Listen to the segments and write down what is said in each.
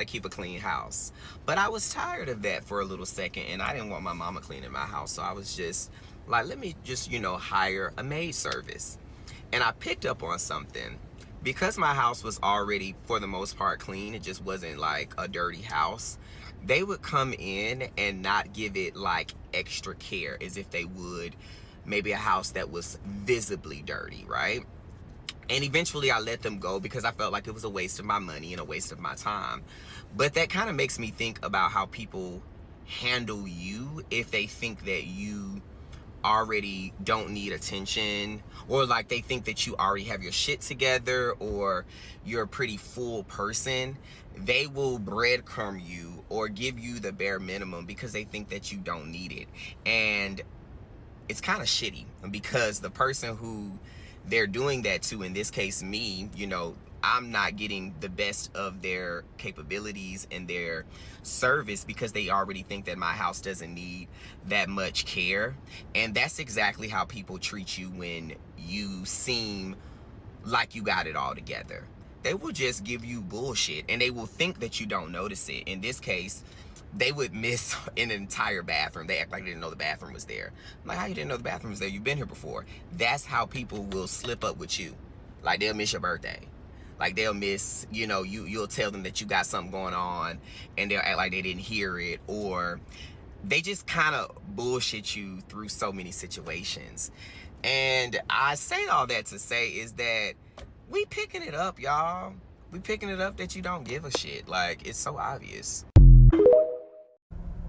to keep a clean house. But I was tired of that for a little second, and I didn't want my mama cleaning my house. So I was just like, let me just, hire a maid service. And I picked up on something. Because my house was already, for the most part, clean, it just wasn't like a dirty house. They would come in and not give it like extra care as if they would maybe a house that was visibly dirty, right? And eventually I let them go because I felt like it was a waste of my money and a waste of my time. But that kind of makes me think about how people handle you if they think that you already don't need attention, or like they think that you already have your shit together, or you're a pretty full person. They will breadcrumb you or give you the bare minimum because they think that you don't need it. And it's kind of shitty because the person who they're doing that to, in this case me, I'm not getting the best of their capabilities and their service because they already think that my house doesn't need that much care. And that's exactly how people treat you when you seem like you got it all together. They will just give you bullshit and they will think that you don't notice it. In this case, they would miss an entire bathroom. They act like they didn't know the bathroom was there. I'm like, how you didn't know the bathroom was there? You've been here before. That's how people will slip up with you. Like, they'll miss your birthday. Like, they'll miss, you'll tell them that you got something going on and they'll act like they didn't hear it, or they just kind of bullshit you through so many situations. And I say all that to say is that we picking it up, y'all. We picking it up that you don't give a shit. Like, it's so obvious.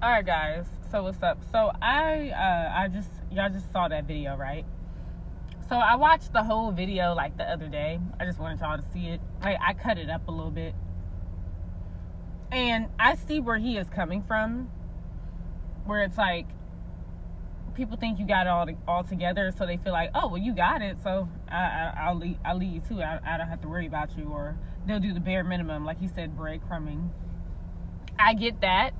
All right, guys. So what's up? So y'all just saw that video, right? So I watched the whole video like the other day. I just wanted y'all to see it. I cut it up a little bit, and I see where he is coming from. Where it's like people think you got it all together, so they feel like, oh well, you got it, so I'll leave you too. I don't have to worry about you, or they'll do the bare minimum, like he said, breadcrumbing. I get that.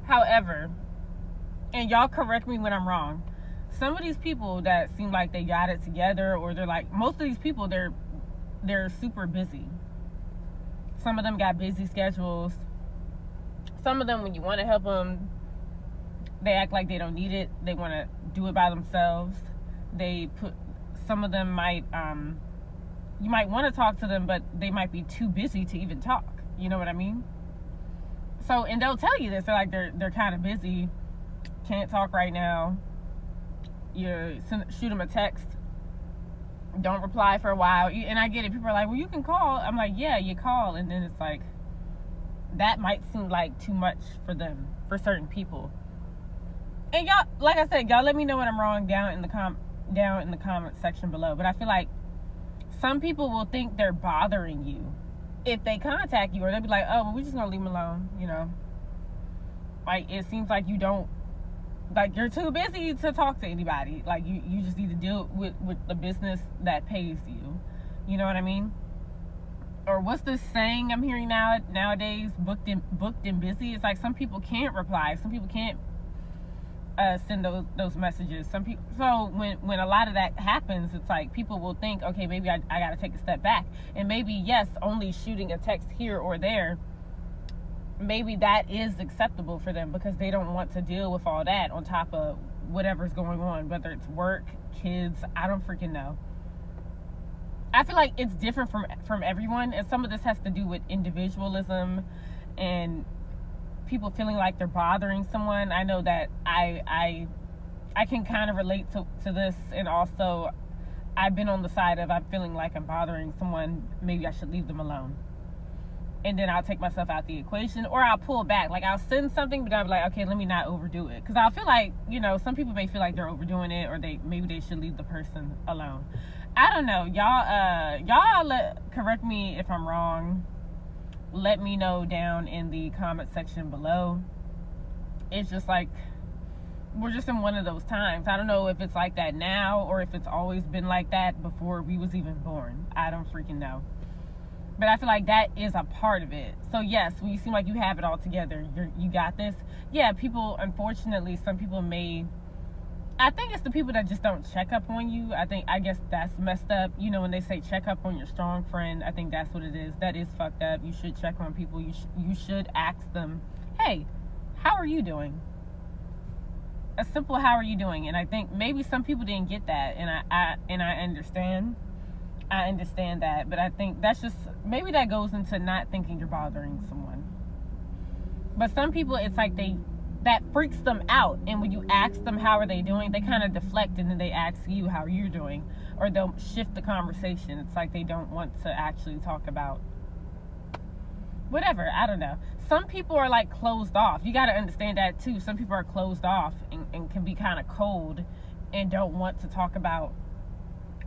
However, and y'all correct me when I'm wrong, some of these people that seem like they got it together, or they're like, most of these people, they're super busy. Some of them got busy schedules. Some of them, when you want to help them, they act like they don't need it. They want to do it by themselves. Some of them might, you might want to talk to them, but they might be too busy to even talk. You know what I mean? So, and they'll tell you this. They're like, they're kind of busy, can't talk right now. You shoot them a text, don't reply for a while. And I get it. People are like, well, you can call. I'm like, yeah, you call. And then it's like, that might seem like too much for them, for certain people. And y'all, like I said, y'all let me know when I'm wrong down in the comment section below. But I feel like some people will think they're bothering you if they contact you, or they'll be like, oh, well, we're just gonna leave them alone, Like, it seems like you don't, like, you're too busy to talk to anybody. Like, you just need to deal with the business that pays you. You know what I mean? Or what's this saying I'm hearing nowadays? Booked and busy. It's like some people can't reply. Some people can't send those messages. Some people. So when a lot of that happens, it's like people will think, okay, maybe I got to take a step back, and maybe yes, only shooting a text here or there, maybe that is acceptable for them because they don't want to deal with all that on top of whatever's going on, whether it's work, kids. I don't freaking know. I feel like it's different from everyone, and some of this has to do with individualism and people feeling like they're bothering someone. I know that I can kind of relate to this, and also I've been on the side of I'm feeling like I'm bothering someone, maybe I should leave them alone. And then I'll take myself out the equation, or I'll pull back. Like, I'll send something, but I'll be like, okay, let me not overdo it. Because I'll feel like, some people may feel like they're overdoing it, or maybe they should leave the person alone. I don't know. Y'all correct me if I'm wrong. Let me know down in the comment section below. It's just like, we're just in one of those times. I don't know if it's like that now, or if it's always been like that before we was even born. I don't freaking know. But I feel like that is a part of it. So yes, when you seem like you have it all together, you got this. Yeah, people, unfortunately, some people may I think it's the people that just don't check up on you. I guess that's messed up. You know, when they say check up on your strong friend, I think that's what it is. That is fucked up. You should check on people. You should ask them, hey, how are you doing? A simple how are you doing? And I think maybe some people didn't get that, and I understand. I understand that, but I think that's just, maybe that goes into not thinking you're bothering someone. But some people, it's like that freaks them out, and when you ask them how are they doing, they kind of deflect, and then they ask you how you're doing, or they'll shift the conversation. It's like they don't want to actually talk about whatever. I don't know. Some people are like closed off. You got to understand that too. Some people are closed off and can be kind of cold and don't want to talk about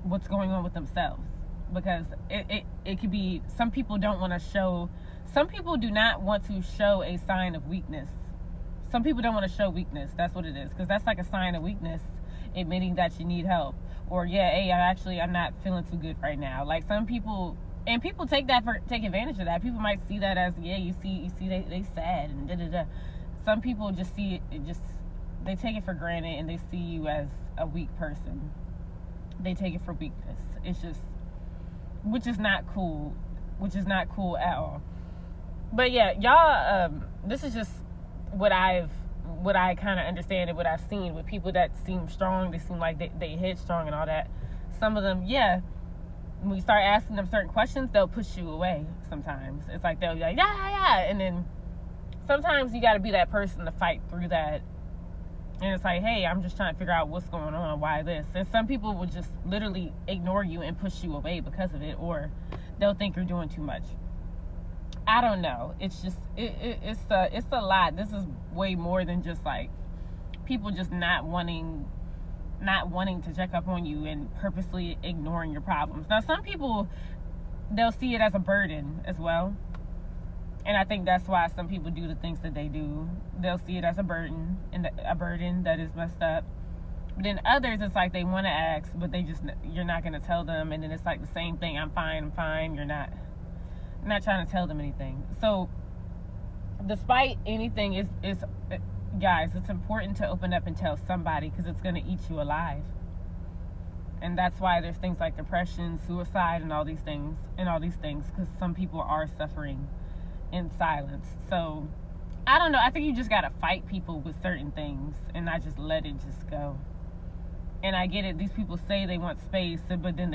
what's going on with themselves, because it could be, some people don't want to show, some people do not want to show a sign of weakness. Some people don't want to show weakness. That's what it is, because that's like a sign of weakness, admitting that you need help, or yeah, hey, I'm not feeling too good right now. Like some people, and people take advantage of that. People might see that as, yeah, you see they sad and da da da. Some people just see it, they take it for granted, and they see you as a weak person. They take it for weakness. It's just, which is not cool at all. But yeah, y'all, this is just what I kind of understand and what I've seen with people that seem strong. They seem like they headstrong and all that. Some of them, yeah, when you start asking them certain questions, they'll push you away sometimes. It's like they'll be like, yeah, and then sometimes you got to be that person to fight through that. And it's like, hey, I'm just trying to figure out what's going on, why this. And some people will just literally ignore you and push you away because of it, or they'll think you're doing too much. I don't know. It's just, it's a lot. This is way more than just like people just not wanting to check up on you and purposely ignoring your problems. Now, some people, they'll see it as a burden as well. And I think that's why some people do the things that they do. They'll see it as a burden, and a burden that is messed up. But then others, it's like they want to ask, but you're not going to tell them. And then it's like the same thing. I'm fine. You're not trying to tell them anything. So despite anything, is guys, it's important to open up and tell somebody, because it's going to eat you alive. And that's why there's things like depression, suicide, and all these things, because some people are suffering in silence. So I don't know, I think you just gotta fight people with certain things and not just let it just go. And I get it, these people say they want space, but then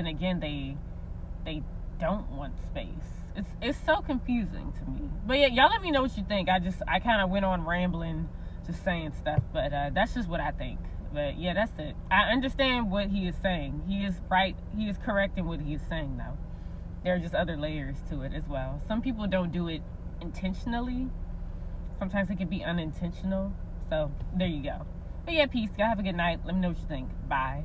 again they don't want space. It's so confusing to me. But yeah, y'all let me know what you think. I kind of went on rambling, just saying stuff, but that's just what I think. But yeah, that's it. I understand what he is saying. He is right, he is correct in what he is saying though. There are just other layers to it as well. Some people don't do it intentionally. Sometimes it can be unintentional. So there you go. But yeah, peace. Y'all have a good night. Let me know what you think. Bye.